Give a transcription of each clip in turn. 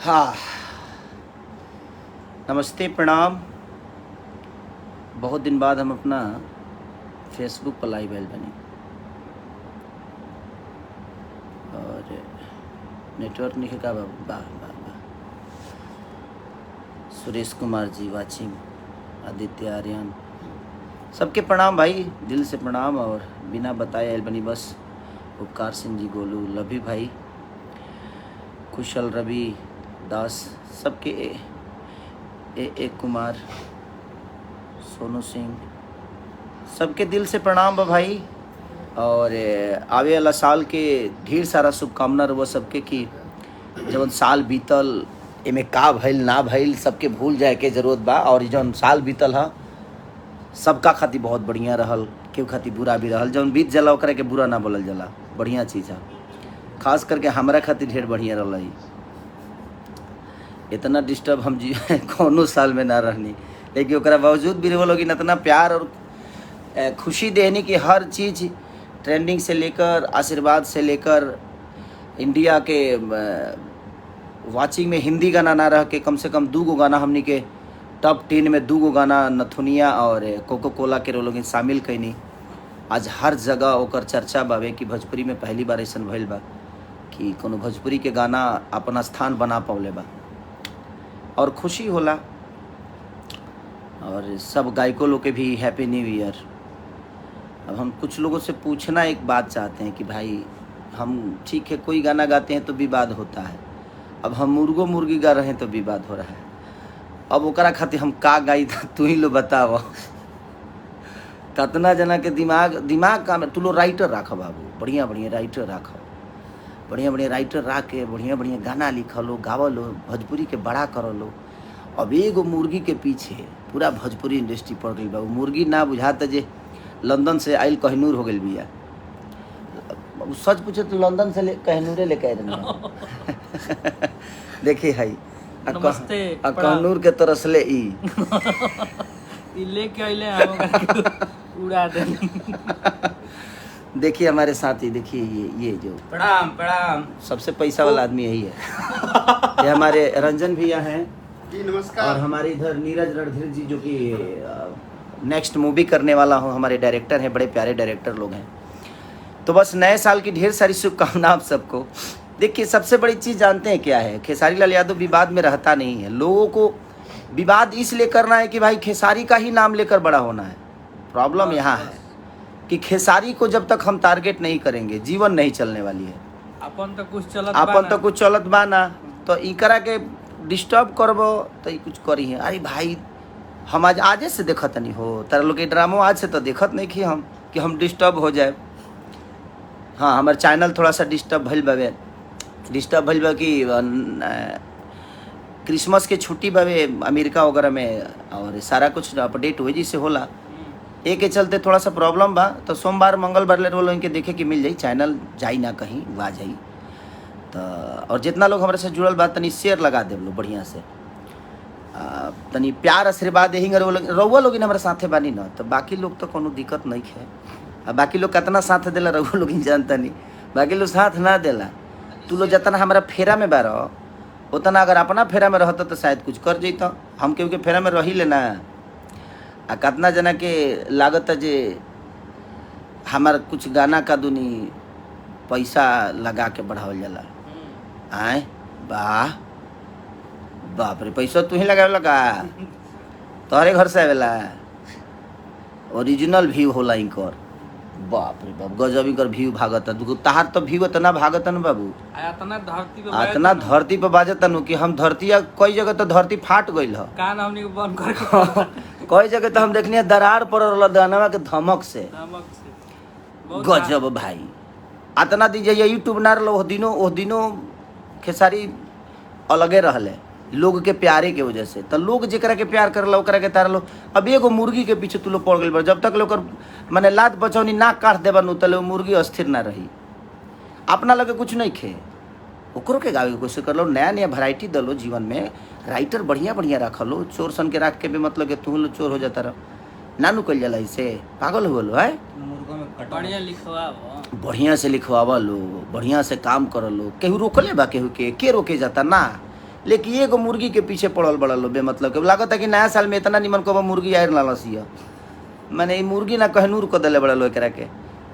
हाँ, नमस्ते प्रणाम। बहुत दिन बाद हम अपना फेसबुक पर लाइव आयल बनी और नेटवर्क नहीं का बाबू। वाह वाह वाह। सुरेश कुमार जी वाचिंग, आदित्य आर्यन, सबके प्रणाम भाई, दिल से प्रणाम। और बिना बताए आयल बनी बस। उपकार सिंह जी, गोलू, लभी भाई, कुशल, रवि दास, सबके ए कुमार, सोनू सिंह, सबके दिल से प्रणाम बा भाई। और आवे वाला साल के ढेर सारा शुभकामना रहो सबके कि जब साल बीतल एमे का भइल ना भइल सबके भूल जाए के जरूरत बा। और जौन साल बीतल है सबका खातिर बहुत बढ़िया रहल, केहू खातिर बुरा भी रहल। जौन बीत जाला ओकरा के बुरा ना बोलल जाला, बढ़िया चीज़ है। खास करके हमरा खातिर ढेर बढ़िया रहल है। इतना डिस्टर्ब हम जी कौनो साल में ना रहनी, लेकिन ओकरा बावजूद भी वो लोग इतना प्यार और खुशी देनी कि हर चीज़ ट्रेंडिंग से लेकर आशीर्वाद से लेकर इंडिया के वाचिंग में हिंदी गाना ना रह के कम से कम 2 गाना हमनी के टॉप 10 में 2 गाना नथुनिया और कोको कोला के लोग शामिल कैनी। आज हर जगह ओकर चर्चा बावे कि भोजपुरी में पहली बार ऐसा भइल बा कि कोनो भोजपुरी के गाना अपन स्थान बना पौले बा और खुशी होला। और सब गायकों लोग के भी हैप्पी न्यू ईयर। अब हम कुछ लोगों से पूछना एक बात चाहते हैं कि भाई हम ठीक है कोई गाना गाते हैं तो विवाद होता है, अब हम मुर्गो मुर्गी गा रहे हैं तो विवाद हो रहा है। अब ओकरा खातिर हम का गाई तू ही लो बताव। कितना जना के दिमाग का तू लो राइटर राख बाबू, बढ़िया बढ़िया राइटर राख, बढ़िया बढ़िया राइटर रख के बढ़िया बढ़िया गाना लिख लो, गाव लो, भोजपुरी के बड़ा कर लो। अब एगो मुर्गी के पीछे पूरा भोजपुरी इंडस्ट्री पड़ गई बा। मुर्गी ना बुझाता जे लंदन से आयल कहनूर हो गई बिया। सच पूछे तो लंदन से कहनूरे लेके आए रहे। देखिए हाई कहनूर के तरसले ई लेके आइले उड़ा दे। देखिए हमारे साथी, देखिए ये जो प्रणाम प्रणाम, सबसे पैसा वाला आदमी यही है। ये हमारे रंजन भैया हैं जी, नमस्कार। और हमारे इधर नीरज रणधीर जी जो कि नेक्स्ट मूवी करने वाला हूँ, हमारे डायरेक्टर हैं, बड़े प्यारे डायरेक्टर लोग हैं। तो बस नए साल की ढेर सारी शुभकामना आप सबको। देखिए सबसे बड़ी चीज़ जानते हैं क्या है, खेसारी लाल यादव विवाद में रहता नहीं है। लोगों को विवाद इसलिए करना है कि भाई खेसारी का ही नाम लेकर बड़ा होना है। प्रॉब्लम यहाँ है कि खेसारी को जब तक हम टारगेट नहीं करेंगे जीवन नहीं चलने वाली है। अपन तो कुछ चलत बा ना, तो इकरा के डिस्टर्ब करबो तो ई कुछ करी है। अरे भाई हम आजे से देखत नहीं हो, तारा लोग के ड्रामो आज से तो देखत नहीं कि हम डिस्टर्ब हो जाए। हाँ, हमारे चैनल थोड़ा सा डिस्टर्ब भइल बा कि क्रिसमस के छुट्टी बावे अमेरिका वगैरह में और सारा कुछ अपडेट हो जी से होला। एक के चलते थोड़ा सा प्रॉब्लम बा, तो सोमवार मंगलवार ले रोल इनके देखे कि मिल जाई, चैनल जाई ना कहीं वा जाई। तो और जितना लोग हमारे से जुड़ल बा तनी शेयर लगा दे लो बढ़िया से, तनी प्यार आशीर्वाद यही रउआ लोग हमारे साथे बानी ना, तो बाकी लोग तो कोनो दिक्कत नहीं है। अब बाकी लोग कितना साथ देला रउआ लोग जानता नहीं, बाकी लोग साथ ना देला। तू लोग जितना हमारा फेरा में बार उतना अगर अपना फेरा में रहता तो शायद कुछ कर जैत। हम केहू के फेरा में रही लेना आ कितना जना के लागत है जे हमार कुछ गाना का दुनी पैसा लगा के बढ़ावल जाला। आए वाह बाप रे, पैसा तू ही लगावे लगा, तोहरे घर से आवेला, ओरिजिनल व्यू होला इनकर। बाप रे बाप, गजब इनकर व्यू भागत है। तहार तो व्यू इतना भागत न बाबू, इतना धरती पे बाजत नु कि हम धरती कई जगह तो धरती फाट गइल है। कान हमनी को बंद कर कई जगह तो हम देखनी दरार पड़ रहा दानवा के धमक से। गजब भाई, इतना दीजिए यूट्यूब ना रहा ओह दिनों खेसारी अलगे रहले लोग के प्यारे के वजह से। तो लोग जरा के प्यार करला ओकरा के तार लो। अब एगो मुर्गी के पीछे तू लोग पड़ गई, जब तक लोग माने लात बचौनी ना काट देबा नु तले मुर्गी अस्थिर ना रही। अपना लगे कुछ नहीं खे, ओकरो के गावे के कोशिश कर लो, नया नया वैरायटी दलो जीवन में। राइटर बढ़िया बढ़िया रख लो, चोर सन के रख के भी मतलब कि तू लोग चोर हो जाता रह ना नु कल जाला, इसे पागल हो लो है। बढ़िया लिखवा, बढ़िया से लिखवावा लो, बढ़िया से काम कर लो। केहू रोकले बा केहू के रोके जाता ना, लेकिन एगो मुर्गी के पीछे पड़ल बड़ल बे मतलब के लागत है कि नया साल में इतना निमन कब मुर्गी आयर लालसिया माने ई मुर्गी ना कहनूर को दले बड़ल एकरा के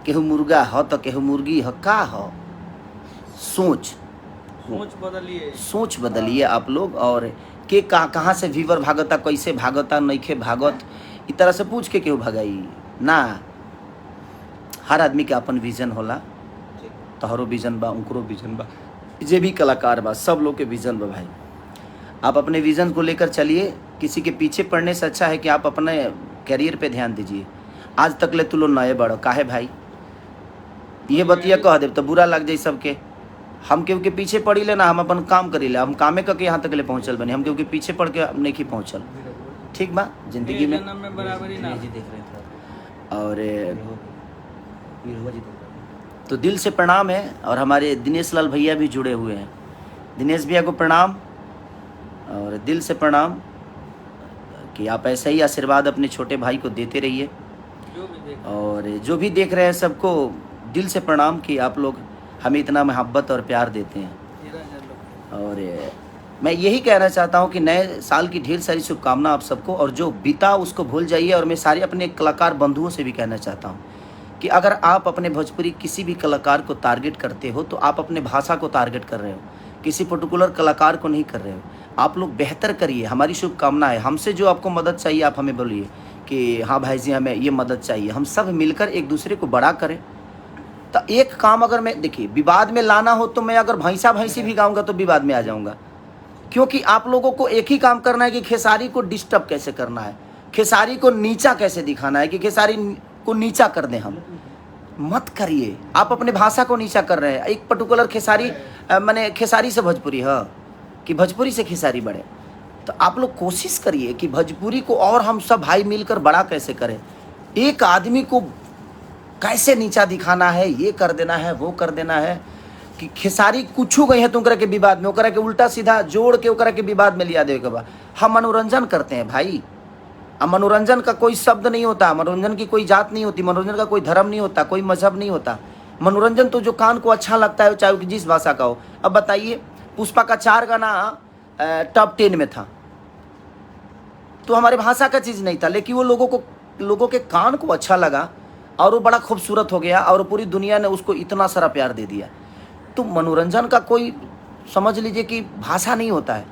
केहू मुर्गा ह तो केहू मुर्गी ह का ह सोच सोच बदलिए आप लोग। और के कहाँ से व्यूवर भागता कैसे भागता नइखे भागत इ तरह से पूछ के केहू भगाई ना। हर आदमी के अपन विजन होला, तोहरो विजन बा उनकरो विजन बा, जे भी कलाकार बा सब लोग के विजन बा भाई। आप अपने विजन को लेकर चलिए, किसी के पीछे पड़ने से अच्छा है कि आप अपने करियर पे ध्यान दीजिए। आज तक ले तू लोग नए बड़ो काहे भाई, ये बतिया कह दे तो बुरा लग जाए सबके। हम केहू के पीछे पड़ी ले ना, हम अपन काम करी ले, हम कामे करके यहाँ तक ले पहुँचल बने, हम केहू के पीछे पड़ के नहीं की पहुँचल। ठीक बा जिंदगी में और तो दिल से प्रणाम है। और हमारे दिनेश लाल भैया भी जुड़े हुए हैं, दिनेश भैया को प्रणाम और दिल से प्रणाम कि आप ऐसे ही आशीर्वाद अपने छोटे भाई को देते रहिए। और जो भी देख रहे हैं सबको दिल से प्रणाम कि आप लोग हमें इतना मोहब्बत और प्यार देते हैं। और मैं यही कहना चाहता हूं कि नए साल की ढेर सारी शुभकामना आप सबको, और जो बीता उसको भूल जाइए। और मैं सारे अपने कलाकार बंधुओं से भी कहना चाहता हूं कि अगर आप अपने भोजपुरी किसी भी कलाकार को टारगेट करते हो तो आप अपने भाषा को टारगेट कर रहे हो, किसी पर्टिकुलर कलाकार को नहीं कर रहे हो। आप लोग बेहतर करिए, हमारी शुभकामना है। हमसे जो आपको मदद चाहिए आप हमें बोलिए कि हाँ भाई जी हमें ये मदद चाहिए, हम सब मिलकर एक दूसरे को बड़ा करें। तो एक काम अगर मैं देखिए विवाद में लाना हो तो मैं अगर भैंसा भैंसी भी गाऊंगा तो विवाद में आ जाऊंगा, क्योंकि आप लोगों को एक ही काम करना है कि खेसारी को डिस्टर्ब कैसे करना है, खेसारी को नीचा कैसे दिखाना है, कि खेसारी को नीचा कर दें। हम मत करिए, आप अपने भाषा को नीचा कर रहे हैं। एक पर्टिकुलर खेसारी माने खेसारी से भोजपुरी है कि भोजपुरी से खेसारी बढ़े, तो आप लोग कोशिश करिए कि भोजपुरी को और हम सब भाई मिलकर बड़ा कैसे करें। एक आदमी को कैसे नीचा दिखाना है, ये कर देना है, वो कर देना है, कि खेसारी कुछ गई है तुम के विवाद में, ओकरा के उल्टा सीधा जोड़ के ओकरा के विवाद में लिया देवे के बा। हम मनोरंजन करते हैं भाई, अब मनोरंजन का कोई शब्द नहीं होता, मनोरंजन की कोई जात नहीं होती, मनोरंजन का कोई धर्म नहीं होता, कोई मजहब नहीं होता। मनोरंजन तो जो कान को अच्छा लगता है चाहे जिस भाषा का हो। अब बताइए पुष्पा का 4 गाना टॉप 10 में था, तो हमारे भाषा का चीज़ नहीं था, लेकिन वो लोगों के कान को अच्छा लगा और वो बड़ा खूबसूरत हो गया और पूरी दुनिया ने उसको इतना सारा प्यार दे दिया। तो मनोरंजन का कोई समझ लीजिए कि भाषा नहीं होता है,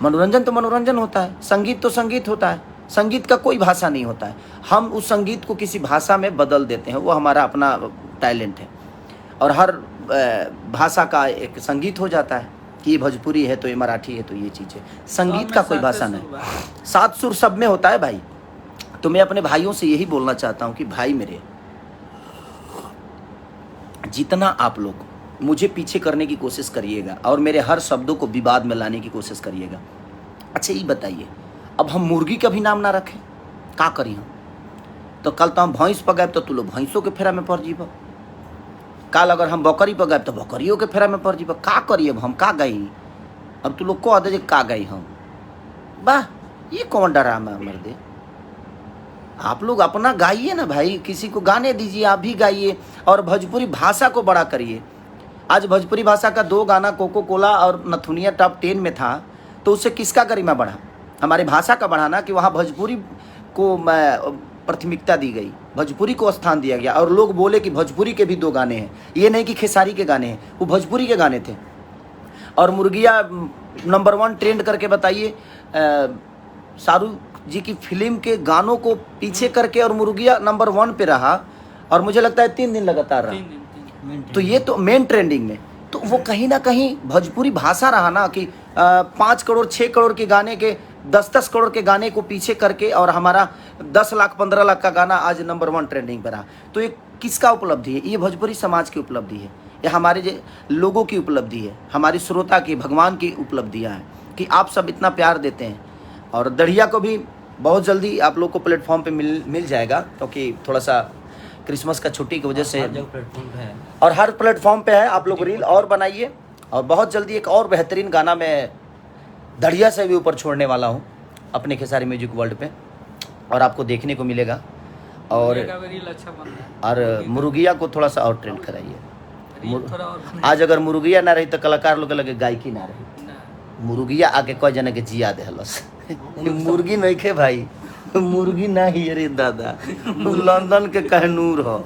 मनोरंजन तो मनोरंजन होता है, संगीत तो संगीत होता है, संगीत का कोई भाषा नहीं होता है। हम उस संगीत को किसी भाषा में बदल देते हैं, वो हमारा अपना टैलेंट है। और हर भाषा का एक संगीत हो जाता है कि ये भोजपुरी है तो ये मराठी है तो ये चीज़ है। संगीत का कोई भाषा नहीं, 7 सुर सब में होता है भाई। तो मैं अपने भाइयों से यही बोलना चाहता हूँ कि भाई मेरे, जितना आप लोग मुझे पीछे करने की कोशिश करिएगा और मेरे हर शब्दों को विवाद में लाने की कोशिश करिएगा। अच्छा ये बताइए, अब हम मुर्गी का भी नाम ना रखें, का करी हम? तो कल तो हम भैंस पर गए तो तू लोग भैंसों के फेरा में पड़ जीब, कल अगर हम बकरी पर गए तो बकरियों के फेरा में पड़ जीब। का करिए अब हम, का गई? अब तू लोग को आदे का गई हम, वाह ये कौन डरामा मर्दे। आप लोग अपना गाइए ना भाई, किसी को गाने दीजिए, आप भी गाइए और भोजपुरी भाषा को बड़ा करिए। आज भोजपुरी भाषा का 2 गाना कोको कोला और नथुनिया टॉप 10 में था, तो उससे किसका गरिमा बढ़ा? हमारे भाषा का बढ़ा ना, कि वहाँ भोजपुरी को प्राथमिकता दी गई, भोजपुरी को स्थान दिया गया। और लोग बोले कि भोजपुरी के भी 2 गाने हैं, ये नहीं कि खेसारी के गाने हैं, वो भोजपुरी के गाने थे। और मुर्गिया नंबर 1 ट्रेंड करके बताइए, शाहरुख जी की फिल्म के गानों को पीछे करके और मुर्गिया नंबर 1 पे रहा, और मुझे लगता है 3 दिन लगातार रहा। तो ये तो मेन ट्रेंडिंग में, तो वो कहीं ना कहीं भोजपुरी भाषा रहा ना, कि 5 करोड़ 6 करोड़ के गाने के 10-10 करोड़ के गाने को पीछे करके और हमारा 10 लाख 15 लाख का गाना आज नंबर 1 ट्रेंडिंग पर रहा। तो ये किसका उपलब्धि है? ये भोजपुरी समाज की उपलब्धि है, ये हमारे लोगों की उपलब्धि है, हमारी श्रोता की, भगवान की उपलब्धियाँ हैं कि आप सब इतना प्यार देते हैं। और दढ़िया को भी बहुत जल्दी आप लोग को प्लेटफॉर्म पे मिल जाएगा, क्योंकि थोड़ा सा क्रिसमस का छुट्टी की वजह से और हर प्लेटफॉर्म पे है। आप लोग रील और बनाइए, और बहुत जल्दी एक और बेहतरीन गाना मैं दढ़िया से भी ऊपर छोड़ने वाला हूँ अपने खेसारी म्यूजिक वर्ल्ड पे, और आपको देखने को मिलेगा। और मुर्गिया को थोड़ा सा और ट्रेंड कराइए। आज अगर मुर्गिया ना रही तो कलाकार लोग के लगे गायकी ना रही। मुर्गिया आके कई जने के जिया देहलस मुर्गी नहीं खे भाई, मुर्गी नहीं अरे दादा, लंदन के कहनूर हो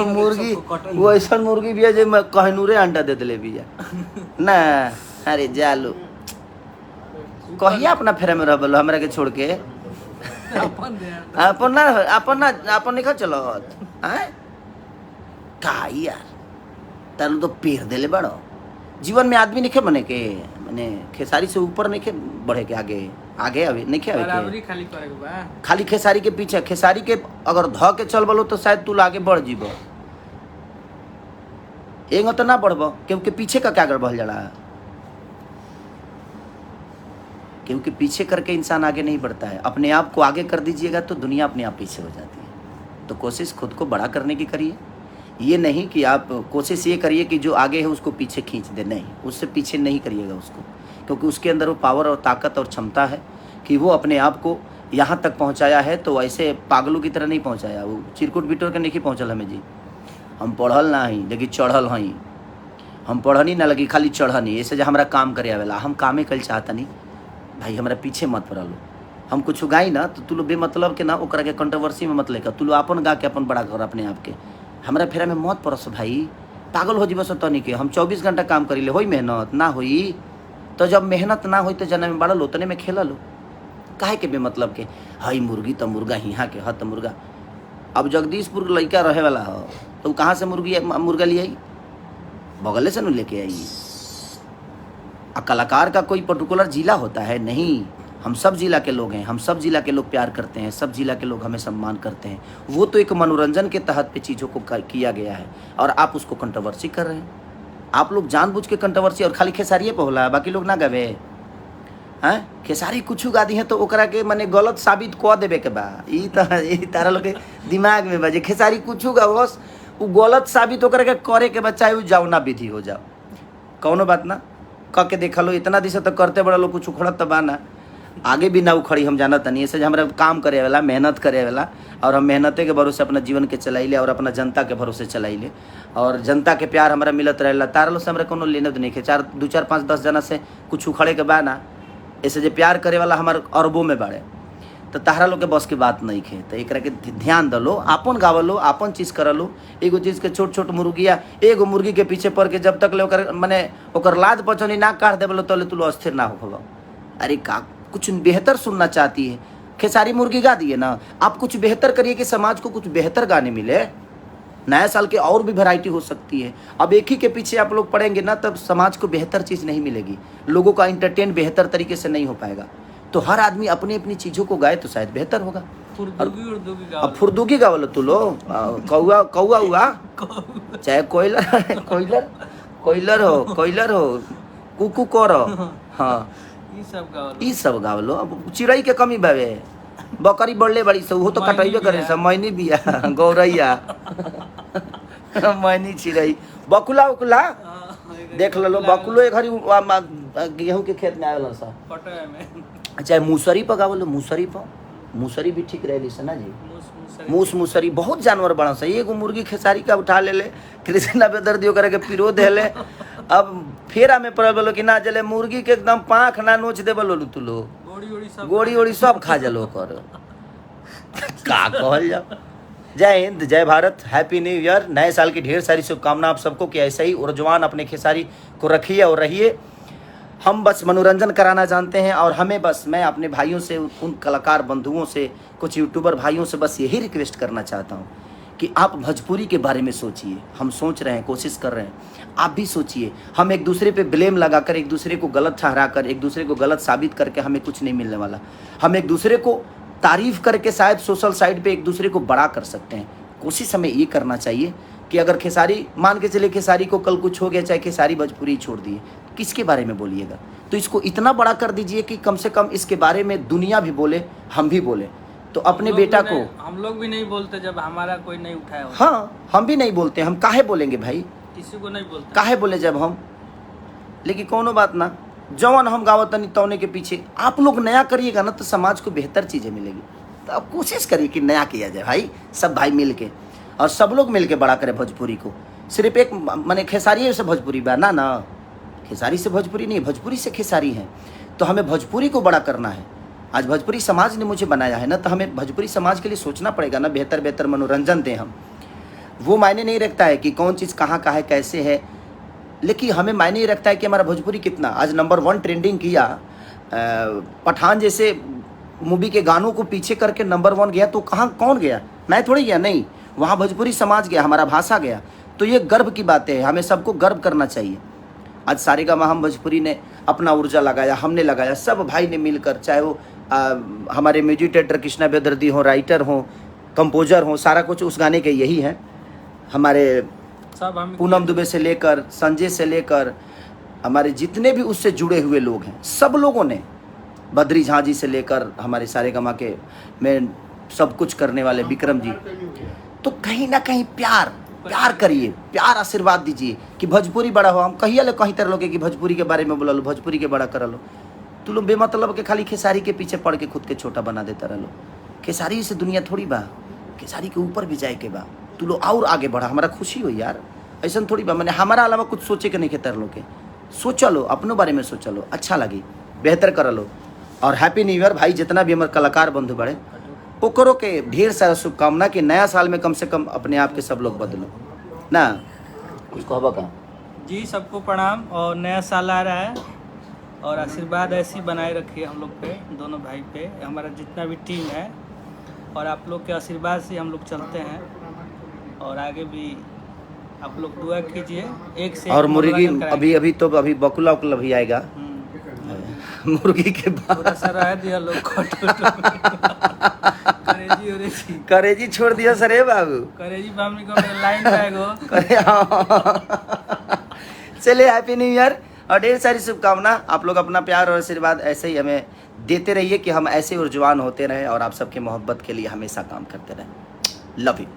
मुर्गी वो ऐसा मुर्गी भी है जो मैं कहनूरे अंडा दे दिले भी ना। अरे जालू कहिया अपना फेरा में रह हमरा के छोड़ के अपन नहीं चलो का यार तारू तो पेड़ देले बड़ो। जीवन में आदमी नहीं बने के माने खेसारी से ऊपर नहीं बढ़े के आगे अभी नहीं बराबरी खाली करे के बा। खाली खेसारी के पीछे, खेसारी के अगर ध के चल बलो तो शायद तू आगे बढ़ जीबो, एगो तो ना बढ़बो क्योंकि पीछे का क्या कर बढ़ जाला, क्योंकि पीछे करके इंसान आगे नहीं बढ़ता है। अपने आप को आगे कर दीजिएगा तो दुनिया अपने आप पीछे हो जाती है। तो कोशिश खुद को बड़ा करने की करिए, ये नहीं कि आप कोशिश ये करिए कि जो आगे है उसको पीछे खींच दे, नहीं, उससे पीछे नहीं करिएगा उसको, क्योंकि उसके अंदर वो पावर और ताकत और क्षमता है कि वो अपने आप को यहाँ तक पहुँचाया है। तो ऐसे पागलों की तरह नहीं पहुँचाया, वो चिरकुट बिटोर के नहीं पहुँचल हमें जी। हम पढ़ल ना ही लेकिन चढ़ल हई, हम पढ़नी ना लगी खाली चढ़नी, ऐसे जो हमारा काम करे आवेला हम कामे कल चाहता नहीं भाई, हमारा पीछे मत पड़ल। हम कुछ गाई ना तो तू लोग बेमतलब के ना ओकरा के कंट्रोवर्सी में मत लेकर, तू लोग अपन गा के अपन बड़ा कर अपने आप के, हमारा फेरा में मत पड़स भाई, पागल हो जीव तनी के। हम 24 घंटा काम करी ले, होई मेहनत ना होई तो जब मेहनत ना होई तो जना में बड़ा लो तने में खेला लो, काहे के बेमतलब के हई मुर्गी तो मुर्गा हिहाँ के ह तो मुर्गा। अब जगदीशपुर लड़का रहे वाला हो तो कहाँ से मुर्गा ले आई, बगले से न लेके आई। कलाकार का कोई पर्टिकुलर जिला होता है नहीं, हम सब जिला के लोग हैं, हम सब जिला के लोग प्यार करते हैं, सब जिला के लोग हमें सम्मान करते हैं। वो तो एक मनोरंजन के तहत पे चीज़ों को किया गया है और आप उसको कंट्रोवर्सी कर रहे हैं। आप लोग जानबूझ के कंट्रोवर्सी और खाली खेसारिये पे होला, बाकी लोग ना गवे हैं। खेसारी कुछ गा दी है तो ओकरा के माने गलत साबित कऽ देवे के बा, ई तारा लोग के दिमाग में बजे खेसारी कुछ गा बस वो गलत साबित ओकरा के करे के बच्चा वो जाओ ना विधि हो जाओ, कौनो बात ना क के देखा लो। इतना दिशा तो करते बड़ा लोग कुछ उखड़त तो बाना, आगे भी ना उखड़ी हम जानत नहीं। ऐसे हमारा काम करे वाला, मेहनत करे वाला, और हम मेहनते के भरोसे अपना जीवन के चलाइले और अपना जनता के भरोसे चलाइले और जनता के प्यार हमारा मिलत रहेला। तारा लोग से हमारा कोनो लेने नहीं है, 2 4 5 10 जना से कुछ उखड़े के बा ना, ऐसे जो प्यार करे वाला हमारे अरबों में बाड़े, तो तारा लोग के बस की बात नहीं है। तो एक के ध्यान दलो, आपन गावलो, आपन चीज़ करलो। एगो चीज़ के छोट छोट मुर्गिया, एगो मुर्गी के पीछे पड़ के जब तक ले ओकर माने ओकर लाद पचौनी ना काट देवलो तले तुलो अस्थिर ना हो। अरे का कुछ बेहतर सुनना चाहती है, खेसारी मुर्गी गा दिए ना, आप कुछ बेहतर करिए कि समाज को कुछ बेहतर गाने मिले। नया साल के और भी वैरायटी हो सकती है। अब एक ही के पीछे आप लोग पढ़ेंगे ना तब समाज को बेहतर चीज़ नहीं मिलेगी, लोगों का इंटरटेन बेहतर तरीके से नहीं हो पाएगा। तो हर आदमी अपनी अपनी चीज़ों को गाए तो शायद बेहतर होगा। अब फुर्दुगी गावलो तू लो, कौआ कौआ हुआ चाहे कोयलर हो कुकू करो, हाँ ई सब गावलो। अब चिड़ै के कमी बावे, बकरी बढ़ले बड़ी से वो तो कटैबे करे सब, मैनी बिया गौरैया मैनी चिड़ै बकुला उकुला देख लो। बकुलो एक घड़ी गेहूं के खेत में आवेला सा, चाहे मूसरी पर गावलो, मूसरी भी ठीक रहे ना जी। मूसरी बहुत जानवर बड़ा सा, एगो मुर्गी खेसारी का उठा ले कृष्णा पे दर्दियों करे के पिरो दे ले। अब फेरा में पड़ल बोलो कि ना जले मुर्गी के एकदम पाँख ना नोच दे बोलो तू लो, गोड़ी ओड़ी सब खा जलो कर का कहल जाओ। जय हिंद, जय भारत, हैप्पी न्यू ईयर। नए साल की ढेर सारी शुभकामना आप सबको कि ऐसे ही ऊर्जवान अपने खेसारी को रखिए और रहिए। हम बस मनोरंजन कराना जानते हैं और हमें बस मैं अपने भाइयों से, उन कलाकार बंधुओं से, कुछ यूट्यूबर भाइयों से बस यही रिक्वेस्ट करना चाहता हूँ कि आप भोजपुरी के बारे में सोचिए। हम सोच रहे हैं, कोशिश कर रहे हैं, आप भी सोचिए। हम एक दूसरे पे ब्लेम लगाकर, एक दूसरे को गलत ठहराकर, एक दूसरे को गलत साबित करके हमें कुछ नहीं मिलने वाला। हम एक दूसरे को तारीफ करके शायद सोशल साइट पे एक दूसरे को बड़ा कर सकते हैं। कोशिश हमें ये करना चाहिए कि अगर खेसारी, मान के चले खेसारी को कल कुछ हो गया, चाहे खेसारी भोजपुरी छोड़ दिए, किसके बारे में बोलिएगा? तो इसको इतना बड़ा कर दीजिए कि कम से कम इसके बारे में दुनिया भी बोले, हम भी बोले। तो अपने बेटा को हम लोग भी नहीं बोलते जब हमारा कोई नहीं उठाया। हाँ, हम भी नहीं बोलते, हम काहे बोलेंगे भाई, किसी को नहीं बोलते, काहे बोले जब हम। लेकिन कोनो बात ना, जवान हम गावतनी तौने के पीछे आप लोग नया करिएगा ना तो समाज को बेहतर चीज़ें मिलेगी। तो अब कोशिश करिए कि नया किया जाए भाई, सब भाई मिल के, और सब लोग मिल के बड़ा करें भोजपुरी को। सिर्फ एक माने खेसारी से भोजपुरी बा ना, खेसारी से भोजपुरी नहीं, भोजपुरी से खेसारी हैं। तो हमें भोजपुरी को बड़ा करना है। आज भोजपुरी समाज ने मुझे बनाया है ना, तो हमें भोजपुरी समाज के लिए सोचना पड़ेगा ना, बेहतर बेहतर मनोरंजन दें हम। वो मायने नहीं रखता है कि कौन चीज़ कहाँ का है, कैसे है, लेकिन हमें मायने ही रखता है कि हमारा भोजपुरी कितना। आज नंबर 1 ट्रेंडिंग किया, पठान जैसे मूवी के गानों को पीछे करके नंबर 1 गया, तो कहाँ कौन गया? मैं थोड़ी गया, नहीं, वहाँ भोजपुरी समाज गया, हमारा भाषा गया। तो ये गर्व की बात है, हमें सबको गर्व करना चाहिए। आज सारेगामा हम भोजपुरी ने अपना ऊर्जा लगाया, हमने लगाया, सब भाई ने मिलकर, चाहे वो हमारे म्यूजिक डायरेक्टर कृष्णा बेदर्दी हो, राइटर हो, कंपोजर हो, सारा कुछ उस गाने के यही है। हमारे सब हम पूनम दुबे से लेकर संजय से लेकर हमारे जितने भी उससे जुड़े हुए लोग हैं, सब लोगों ने, बद्री झा जी से लेकर हमारे सारेगामा के में सब कुछ करने वाले विक्रम जी, तो कहीं ना कहीं प्यार करिए, प्यार आशीर्वाद दीजिए कि भोजपुरी बड़ा हो। हम कहिए ले कहीं तरह लोग कि भोजपुरी के बारे में बोला लो, भोजपुरी के बड़ा कर लो। तू लोग बेमतलब के खाली खेसारी के पीछे पड़ के खुद के छोटा बना देता रह लो। खेसारी से दुनिया थोड़ी बा, खेसारी के ऊपर भी जाए के बा। तू लोग और आगे बढ़ा, हमारा खुशी हो यार। ऐसा थोड़ी बा, मैंने हमारा अलावा कुछ सोचे के नहीं के तरह लोग के सोचा लो, अपनों बारे में सोचा लो, अच्छा लगी, बेहतर कर लो। और हैप्पी न्यू ईयर भाई, जितना भी हमारे कलाकार बंधु बड़े ओकरो के ढेर सारा शुभकामना कि नया साल में कम से कम अपने आप के सब लोग बदलो ना। कुछ कहबा का जी, सबको प्रणाम। और नया साल आ रहा है और आशीर्वाद ऐसी बनाए रखिए हम लोग पे, दोनों भाई पे, हमारा जितना भी टीम है। और आप लोग के आशीर्वाद से हम लोग चलते हैं और आगे भी आप लोग दुआ कीजिए। एक से और एक मुर्गी मनोरंजन कराएंगे। अभी तो अभी बकुला उकुला भी आएगा मुर्गी के बाद। थोड़ा सा रह दिया लोग करेजी उरेजी करेजी छोड़ दिया सर बाबू। करेजी बामनी को लाइन बैगो। चलिए हैप्पी न्यू ईयर और ढेर सारी शुभकामना। आप लोग अपना प्यार और आशीर्वाद ऐसे ही हमें देते रहिए कि हम ऐसे ऊर्जवान होते रहें और आप सबके मोहब्बत के लिए हमेशा काम करते रहें। Love you.